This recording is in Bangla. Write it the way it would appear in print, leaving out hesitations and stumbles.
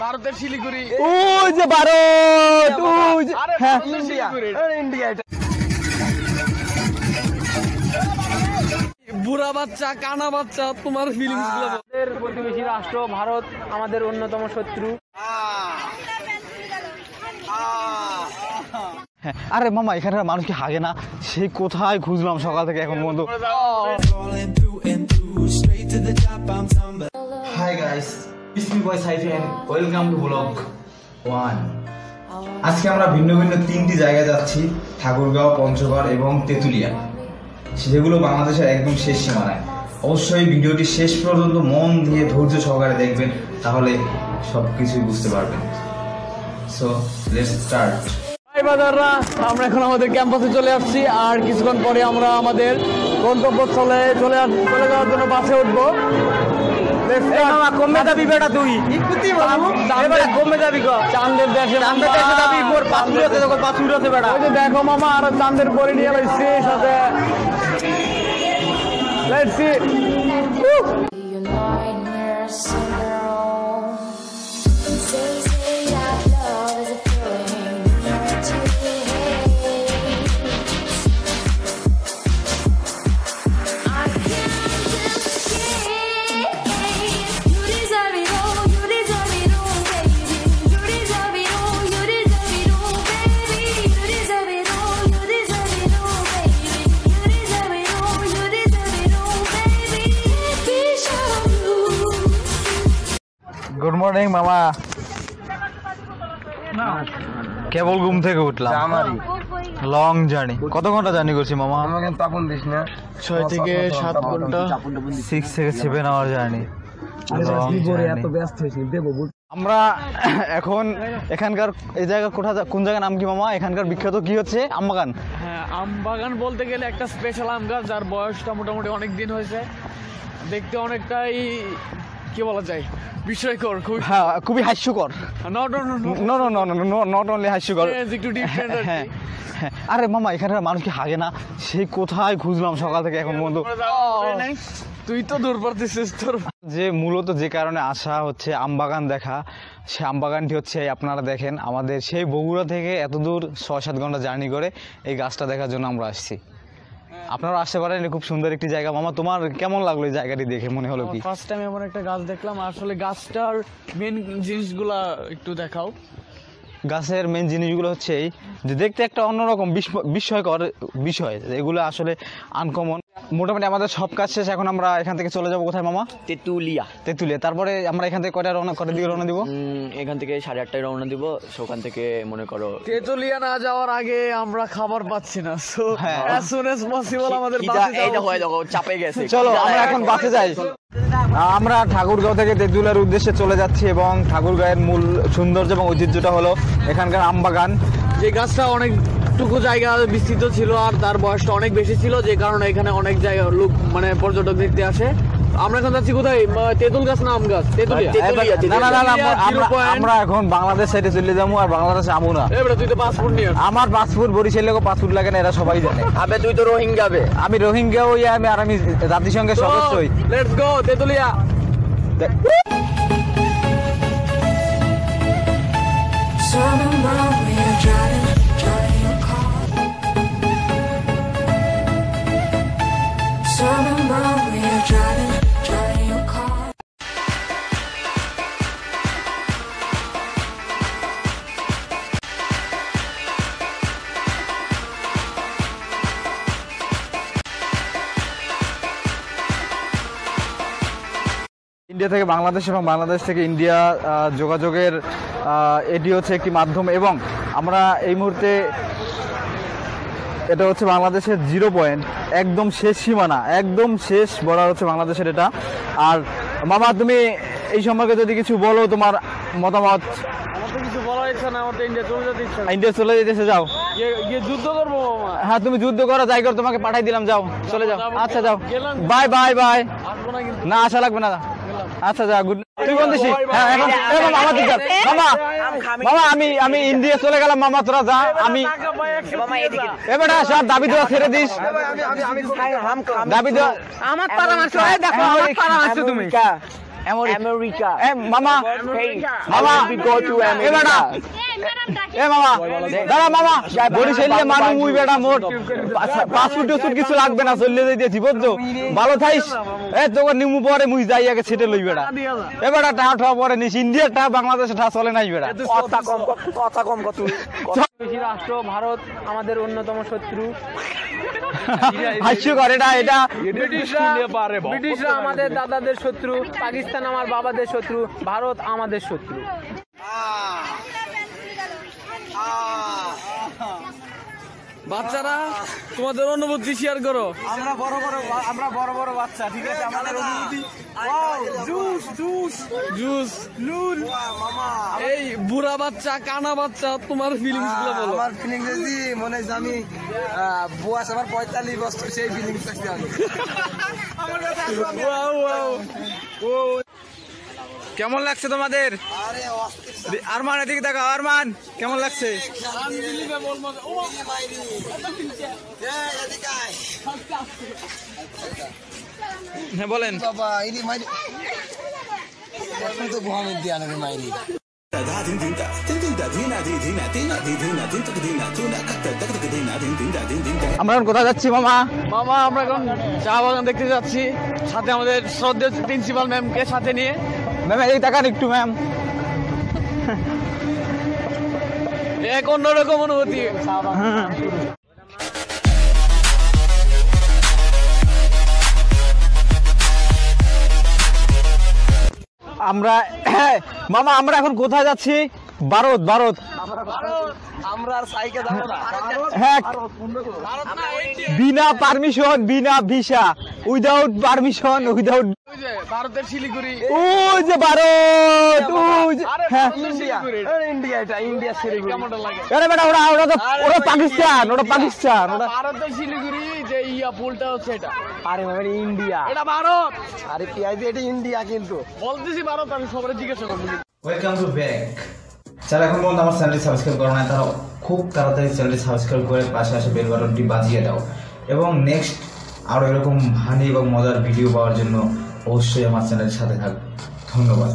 ভারতের শিলিগুড়ি, ওই যে ভারত, ওই যে হ্যাঁ ইন্ডিয়া। বুড়া বাচ্চা, কানা বাচ্চা, তোমার ফিলিংস গুলো। আমাদের প্রতিবেশী রাষ্ট্র ভারত আমাদের অন্যতম শত্রু। হ্যাঁ, আরে মামা এখানকার মানুষ কি হাগে না? সেই কোথায় খুঁজলাম সকাল থেকে এখন পর্যন্ত। Hi guys, it's me boy Saifi and welcome to vlog 1। আজকে আমরা ভিন্ন ভিন্ন 3টি জায়গায় যাচ্ছি, ঠাকুরগাঁও, পঞ্চগড় এবং তেঁতুলিয়া, যেগুলো বাংলাদেশের একদম শেষ সীমানায়। অবশ্যই ভিডিওটি শেষ পর্যন্ত মন দিয়ে ধৈর্য সহকারে দেখবেন, তাহলে সবকিছুই বুঝতে পারবেন। So let's start. আমরা এখন আমাদের ক্যাম্পাসে চলে আসছি, আর কিছুক্ষণ পরে আমরা আমাদের গন্তব্যস্থলে চলে যাওয়ার জন্য বাসে উঠবো। কমে যাবি বেটা তুই, কমে যাবি চাঁদের দেশে যাবি, মোর পাথুরতে বেটা। ওই যে দেখো মামা, আর চাঁদের পরে নিয়ে এলাইছি সাথে। Let's see. গুড মর্নিং মামা। কেবল ঘুম থেকে উঠলাম, লং জার্নি। কত ঘন্টা জার্নি করছি মামা? 6 থেকে 7 ঘন্টা, 6 থেকে 7 আওয়ার জার্নি। আমরা এখন এখানকার এই জায়গা কোন জায়গার নাম কি মামা? এখানকার বিখ্যাত কি হচ্ছে? আমবাগান। হ্যাঁ, আমবাগান বলতে গেলে একটা স্পেশাল আম গাছ, যার বয়সটা মোটামুটি অনেক দিন হয়েছে। দেখতে অনেকটাই কি বলা যায়, বিস্ময়কর, খুবই হাস্যকর। নট অনলি হাস্যকর, একটু ডিফারেন্ট। হ্যাঁ, আরে মামা এখানকার মানুষ কি হাগে না? সেই কোথায় খুঁজলাম সকাল থেকে এখন পর্যন্ত। তুই তো দূর পারতেছিস তোর। যে মূলত যে কারণে আসা হচ্ছে আমবাগান দেখা, সে আমবাগানটি হচ্ছে আপনারা দেখেন, আমাদের সেই বগুড়া থেকে এত দূর 6-7 ঘন্টা জার্নি করে এই গাছটা দেখার জন্য আমরা আসছি। আপনারা আসতে পারেন, খুব সুন্দর একটি জায়গা। মামা তোমার কেমন লাগলো এই জায়গাটি দেখে? মনে হলো কি? ফার্স্ট টাইম এমন একটা গাছ দেখলাম। আসলে গাছটার মেন জিনিসগুলা একটু দেখাও। গাছের মেন জিনিসগুলো হচ্ছে এই যে দেখতে একটা অন্যরকম বিস্ময়কর বিষয়, এগুলো আসলে আনকমন। মোটামুটি আমাদের সব কাজ শেষ, এখন আমরা এখান থেকে চলে যাবো কোথায় মামা? তেঁতুলিয়া। তারপরে আমরা এখান থেকে কটার দিকে রওনা দিব? এখান থেকে 8:30টায় রওনা দিব। ওখান থেকে মনে করো তেঁতুলিয়া না যাওয়ার আগে আমরা খাবার পাচ্ছি না, so as soon as possible আমাদের বাসে এইটা হয়ে যাবো, চাপে গেছে। চলো আমরা এখন বাসে যাই। আমরা ঠাকুরগাঁও থেকে তেঁতুলিয়ার উদ্দেশ্যে চলে যাচ্ছি, এবং ঠাকুরগাঁয়ের মূল সৌন্দর্য এবং ঐতিহ্যটা হলো এখানকার আমবাগান। যে গাছটা অনেকটুকু জায়গা বিস্তৃত ছিল, আর তার বয়সটা অনেক বেশি ছিল, যে কারণে এখানে অনেক জায়গা লোক মানে পর্যটক দেখতে আসে। আমরা এখন যাচ্ছি কোথায়? তেঁতুল গাছ না আম গাছ? আমরা এখন বাংলাদেশ সাইডে চলে যাবো, আর বাংলাদেশে আমু না। তুই তো পাসপোর্ট নিয়ে, আমার পাসপোর্ট বরিশালে পাসপোর্ট লাগে না, এরা সবাই জানে। আবে তুই তো রোহিঙ্গা। আমি রোহিঙ্গা হই, আর আমি জাতিসংঘের সদস্য হই। Let's go Tetulia. ইন্ডিয়া থেকে বাংলাদেশ এবং বাংলাদেশ থেকে ইন্ডিয়া যোগাযোগের এটি হচ্ছে একটি মাধ্যম, এবং আমরা এই মুহূর্তে এটা হচ্ছে বাংলাদেশের 0 পয়েন্ট, একদম শেষ সীমানা, একদম শেষ বর্ডার হচ্ছে বাংলাদেশের এটা। আর মামা তুমি এই সম্পর্কে যদি কিছু বলো, তোমার মতামত। ইন্ডিয়া চলে যেতেছে, যাও যুদ্ধ করবো। হ্যাঁ তুমি যুদ্ধ করো, যাই করো, তোমাকে পাঠাই দিলাম, যাও চলে যাও। আচ্ছা যাও, বাই বাই বাই। না আসা লাগবে না, আচ্ছা যা, গুড। তুই কোন দেশি? হ্যাঁ এখন আমার দিক মামা। মামা আমি ইন্ডিয়া চলে গেলাম মামা, তোরা যা। আমি এবার সব দাবি দেওয়া ছেড়ে দিস, দাবি দেওয়া। আমার পরামর্শ দেখো, আমার পরামর্শ তুমি আমেরিকা মামা মামা we go to America এ মামা দাঁড়া মামা বরিশালে মানু মুই বেটা মোট পাসপোর্ট টাসপোর্ট কিছু লাগবে না চলে যাইতেছি বুঝছো ভালো থাইস এ তোকে নিমু পরে মুই যাই আগে ছেটে লই বেটা এ বেটা টাকা ঠাকা পরে নিস ইন্ডিয়ার টাকা বাংলাদেশে টাকা চলে নাই বেটা কথা কম কত রাষ্ট্র ভারত আমাদের অন্যতম শত্রু। হাস্যকর এটা ব্রিটিশরা আমাদের দাদাদের শত্রু, পাকিস্তান আমার বাবাদের শত্রু, ভারত আমাদের শত্রু। বাচ্চারা তোমাদের অনুভূতি শেয়ার করো। আমরা বড় বড় বাচ্চা, ঠিক আছে, আমাদের অনুভূতি জুস এই বুড়া বাচ্চা কানা বাচ্চা তোমার ফিলিংস গুলো বলো। আমার ফিলিংস আছে মনে হয় আমি বয়স আমার 45 বছর, সেই ফিলিংস আছে আমি। কেমন লাগছে তোমাদের? আরমান এদিকে দেখো, আরমান কেমন লাগছে? হ্যাঁ বলেন। বাবা ইনি মাইরি এখন তো মোহাম্মদ দিয়ান রে মাইরি। আমরা এখন কোথায় যাচ্ছি মামা? মামা আমরা এখন চা বাগান দেখতে যাচ্ছি, সাথে আমাদের শ্রদ্ধেয় প্রিন্সিপাল ম্যামকে সাথে নিয়ে। ম্যাম এই তাকান একটু ম্যাম। এক অন্যরকম অনুভূতি। আমরা মামা আমরা এখন কোথায় যাচ্ছি? ভারত। আমরা আর সাইকে যাব না। হ্যাঁ, বিনা পারমিশন, বিনা ভিসা, উইদাউট পারমিশন, উইদাউট। ওই যে ভারতের শিলিগুড়ি, ওই যে ভারত, ওই যে হ্যাঁ ইন্ডিয়া, এটা ইন্ডিয়া শিলিগুড়ি। কেমনটা লাগে? আরে বেটা ওরা পাকিস্তান, ওটা ভারতের শিলিগুড়ি যে পুলটা হচ্ছে এটা। আরে বাবা ইন্ডিয়া, এটা ভারত। আরে পিআইবি এটা ইন্ডিয়া কিন্তু। বলতেছি ভারত, আমি সবাই জিজ্ঞাসা করবো। Welcome to back. যারা এখন পর্যন্ত আমার চ্যানেলটি সাবস্ক্রাইব করো না, তারা খুব তাড়াতাড়ি চ্যানেলটি সাবস্ক্রাইব করে পাশে আসে বেল বাটনটি বাজিয়ে দাও, এবং নেক্সট আরও এরকম হানি এবং মজার ভিডিও পাওয়ার জন্য অবশ্যই আমার চ্যানেলের সাথে থাকবে। ধন্যবাদ।